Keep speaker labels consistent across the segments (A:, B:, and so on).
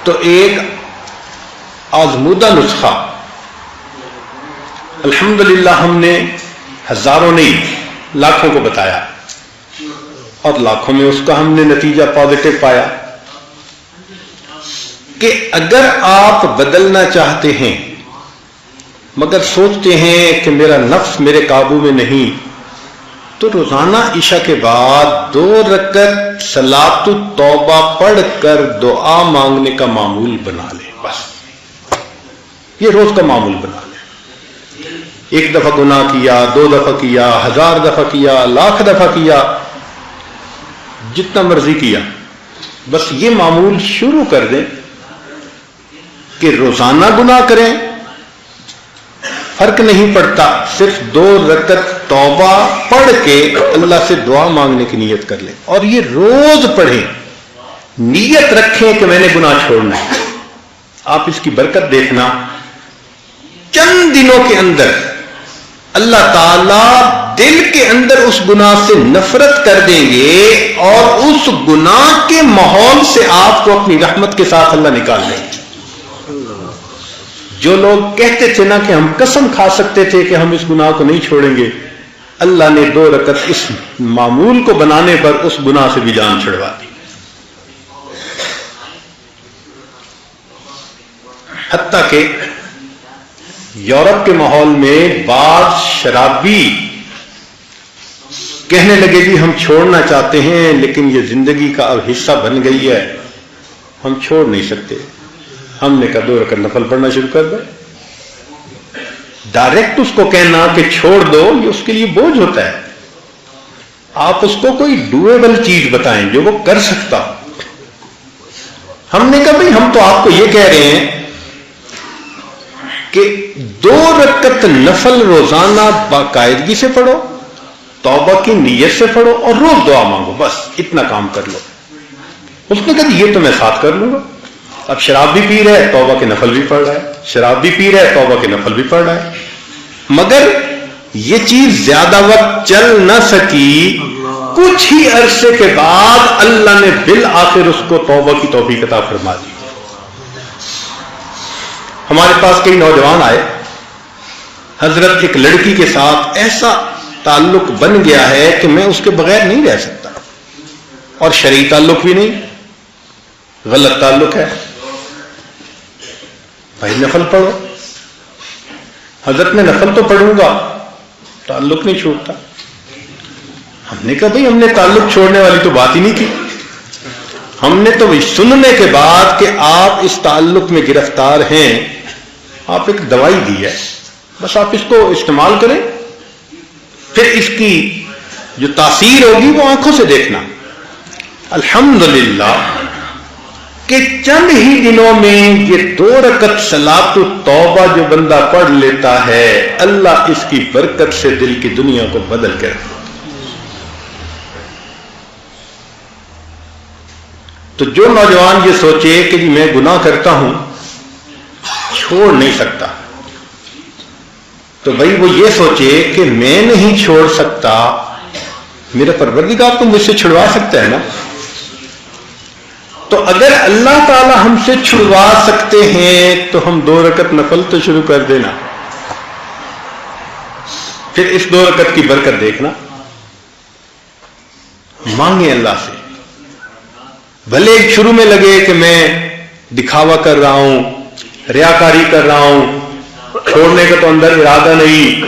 A: تو ایک آزمودہ نسخہ الحمدللہ ہم نے ہزاروں نہیں لاکھوں کو بتایا اور لاکھوں میں اس کا ہم نے نتیجہ پازیٹو پایا کہ اگر آپ بدلنا چاہتے ہیں مگر سوچتے ہیں کہ میرا نفس میرے قابو میں نہیں، تو روزانہ عشاء کے بعد 2 رکعت صلاۃ التوبہ پڑھ کر دعا مانگنے کا معمول بنا لیں. بس یہ روز کا معمول بنا لیں. 1 دفعہ گناہ کیا، 2 دفعہ کیا، 1000 دفعہ کیا، لاکھ دفعہ کیا، جتنا مرضی کیا، بس یہ معمول شروع کر دیں کہ روزانہ گناہ کریں، فرق نہیں پڑتا، صرف 2 رکعت توبہ پڑھ کے اللہ سے دعا مانگنے کی نیت کر لیں اور یہ روز پڑھیں، نیت رکھیں کہ میں نے گناہ چھوڑنا ہے. آپ اس کی برکت دیکھنا، چند دنوں کے اندر اللہ تعالیٰ دل کے اندر اس گناہ سے نفرت کر دیں گے اور اس گناہ کے ماحول سے آپ کو اپنی رحمت کے ساتھ اللہ نکال دیں گے. جو لوگ کہتے تھے نا کہ ہم قسم کھا سکتے تھے کہ ہم اس گناہ کو نہیں چھوڑیں گے، اللہ نے 2 رکعت اس معمول کو بنانے پر اس گناہ سے بھی جان چھڑوا دی. حتیٰ کہ یورپ کے ماحول میں بعض شرابی کہنے لگے جی ہم چھوڑنا چاہتے ہیں لیکن یہ زندگی کا اب حصہ بن گئی ہے، ہم چھوڑ نہیں سکتے. ہم نے کہا 2 رکعت نفل پڑھنا شروع کر دو. ڈائریکٹ اس کو کہنا کہ چھوڑ دو یہ اس کے لیے بوجھ ہوتا ہے. آپ اس کو کوئی ڈویبل چیز بتائیں جو وہ کر سکتا ہو. ہم نے کہا بھائی ہم تو آپ کو یہ کہہ رہے ہیں کہ 2 رکعت نفل روزانہ باقاعدگی سے پڑھو، توبہ کی نیت سے پڑھو اور روز دعا مانگو، بس اتنا کام کر لو. اس نے کہا یہ تو میں ساتھ کر لوں گا. اب شراب بھی پی رہا ہے، توبہ کے نفل بھی پڑھ رہا ہے، شراب بھی پی رہا ہے، توبہ کے نفل بھی پڑھ رہا ہے، مگر یہ چیز زیادہ وقت چل نہ سکی. کچھ ہی عرصے کے بعد اللہ نے بالآخر اس کو توبہ کی توفیق عطا فرما دی. ہمارے پاس کئی نوجوان آئے، حضرت ایک لڑکی کے ساتھ ایسا تعلق بن گیا ہے کہ میں اس کے بغیر نہیں رہ سکتا، اور شرعی تعلق بھی نہیں، غلط تعلق ہے. بھائی نفل پڑھو. حضرت نے نفل تو پڑھوں گا، تعلق نہیں چھوڑتا. ہم نے کہا بھائی ہم نے تعلق چھوڑنے والی تو بات ہی نہیں کی. ہم نے تو سننے کے بعد کہ آپ اس تعلق میں گرفتار ہیں، آپ ایک دوائی دی ہے، بس آپ اس کو استعمال کریں، پھر اس کی جو تاثیر ہوگی وہ آنکھوں سے دیکھنا. الحمدللہ کہ چند ہی دنوں میں یہ 2 رکعت صلاۃ التوبہ جو بندہ پڑھ لیتا ہے، اللہ اس کی برکت سے دل کی دنیا کو بدل کے رکھتا. تو جو نوجوان یہ سوچے کہ جی میں گناہ کرتا ہوں چھوڑ نہیں سکتا، تو بھائی وہ یہ سوچے کہ میں نہیں چھوڑ سکتا، میرا پروردگار تو مجھ سے چھڑوا سکتا ہے نا. تو اگر اللہ تعالی ہم سے چھڑوا سکتے ہیں تو ہم 2 رکعت نفل تو شروع کر دینا، پھر اس 2 رکعت کی برکت دیکھنا. مانگے اللہ سے. بھلے شروع میں لگے کہ میں دکھاوا کر رہا ہوں، ریاکاری کر رہا ہوں، چھوڑنے کا تو اندر ارادہ نہیں،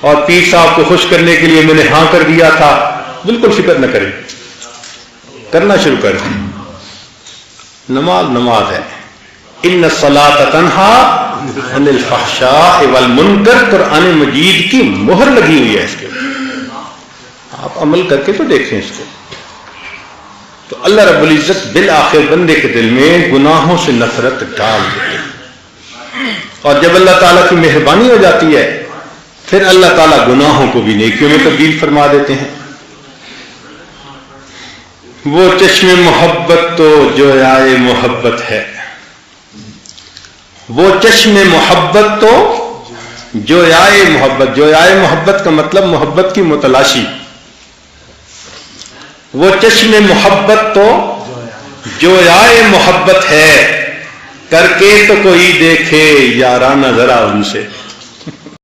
A: اور پیر صاحب کو خوش کرنے کے لیے میں نے ہاں کر دیا تھا، بالکل فکر نہ کریں، کرنا شروع کر دیں. نماز نماز ہے. ان الصلاۃ تنہی عن الفحشاء والمنکر، قرآن مجید کی مہر لگی ہوئی ہے اس کے. آپ عمل کر کے تو دیکھیں اس کو. تو اللہ رب العزت بالآخر بندے کے دل میں گناہوں سے نفرت ڈال دیتے ہیں، اور جب اللہ تعالیٰ کی مہربانی ہو جاتی ہے پھر اللہ تعالیٰ گناہوں کو بھی نیکیوں میں تبدیل فرما دیتے ہیں. وہ چشم محبت تو جو آئے محبت ہے، وہ چشم محبت تو جو آئے محبت. جو آئے محبت کا مطلب محبت کی متلاشی. وہ چشم محبت تو جو آئے محبت ہے، کر کے تو کوئی دیکھے یارانہ ذرا ان سے.